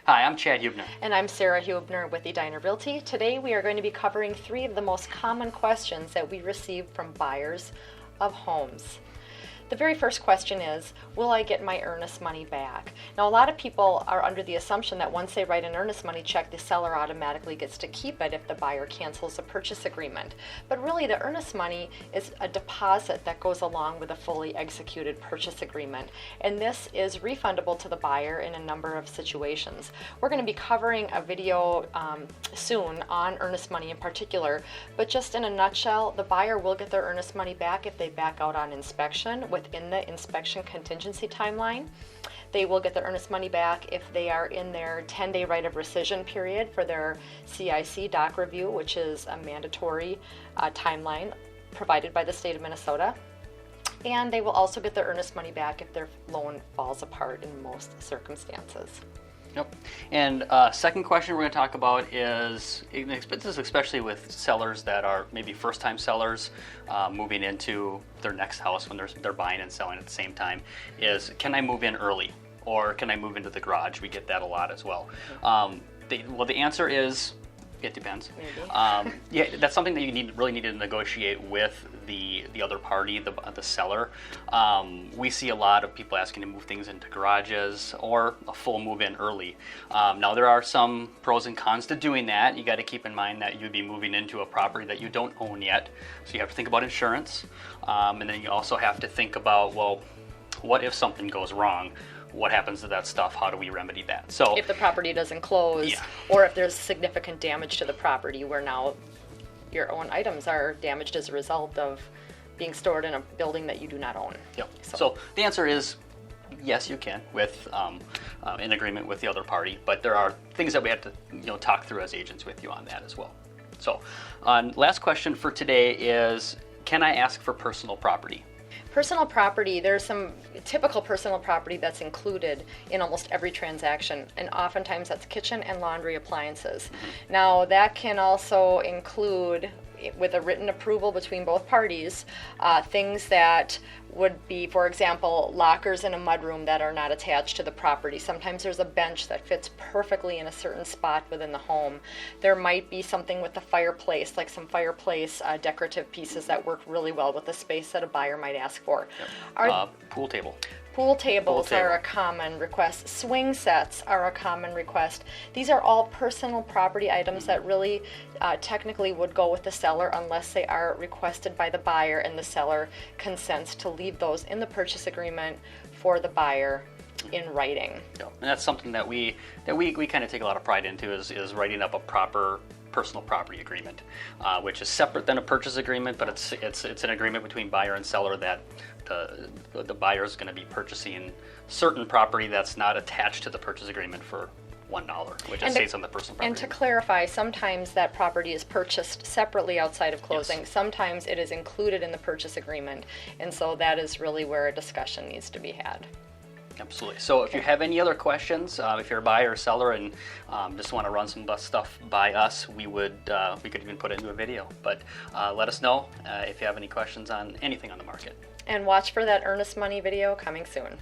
Hi, I'm Chad Huebener. And I'm Sara Huebener with Edina Realty. Today we are going to be covering 3 of the most common questions that we receive from buyers of homes. The very first question is, will I get my earnest money back? Now, a lot of people are under the assumption that once they write an earnest money check, the seller automatically gets to keep it if the buyer cancels a purchase agreement. But really, the earnest money is a deposit that goes along with a fully executed purchase agreement. And this is refundable to the buyer in a number of situations. We're going to be covering a video soon on earnest money in particular, but just in a nutshell, the buyer will get their earnest money back if they back out on inspection within the inspection contingency timeline. They will get their earnest money back if they are in their 10-day right of rescission period for their CIC doc review, which is a mandatory timeline provided by the state of Minnesota. And they will also get their earnest money back if their loan falls apart in most circumstances. Yep. And second question we're going to talk about is, this is especially with sellers that are maybe first-time sellers moving into their next house when they're buying and selling at the same time, is can I move in early or can I move into the garage? We get that a lot as well. The answer is, it depends. Yeah, that's something that you really need to negotiate with the other party, the seller. We see a lot of people asking to move things into garages or a full move-in early. Now, there are some pros and cons to doing that. You got to keep in mind that you'd be moving into a property that you don't own yet, so you have to think about insurance, and then you also have to think about, well, what if something goes wrong? What happens to that stuff? How do we remedy that? So if the property doesn't close, yeah, or if there's significant damage to the property where now your own items are damaged as a result of being stored in a building that you do not own. Yep. So the answer is yes, you can with in agreement with the other party, but there are things that we have to talk through as agents with you on that as well. So last question for today is, can I ask for personal property? Personal property, there's some typical personal property that's included in almost every transaction, and oftentimes that's kitchen and laundry appliances. Now, that can also include, with a written approval between both parties, things that would be, for example, lockers in a mudroom that are not attached to the property. Sometimes there's a bench that fits perfectly in a certain spot within the home. There might be something with the fireplace, like some fireplace decorative pieces that work really well with the space that a buyer might ask for. Yep. Pool table. Pool tables are a common request. Swing sets are a common request. These are all personal property items that really technically would go with the seller unless they are requested by the buyer and the seller consents to leave those in the purchase agreement for the buyer in writing. Yeah. And that's something that we kind of take a lot of pride into is writing up a proper personal property agreement, which is separate than a purchase agreement, but it's an agreement between buyer and seller that the buyer is going to be purchasing certain property that's not attached to the purchase agreement for $1, which it stays on the personal property. And to clarify, sometimes that property is purchased separately outside of closing. Yes. Sometimes it is included in the purchase agreement, and so that is really where a discussion needs to be had. Absolutely. So if you have any other questions, if you're a buyer or seller and just want to run some stuff by us, we could even put it into a video. But let us know if you have any questions on anything on the market. And watch for that earnest money video coming soon.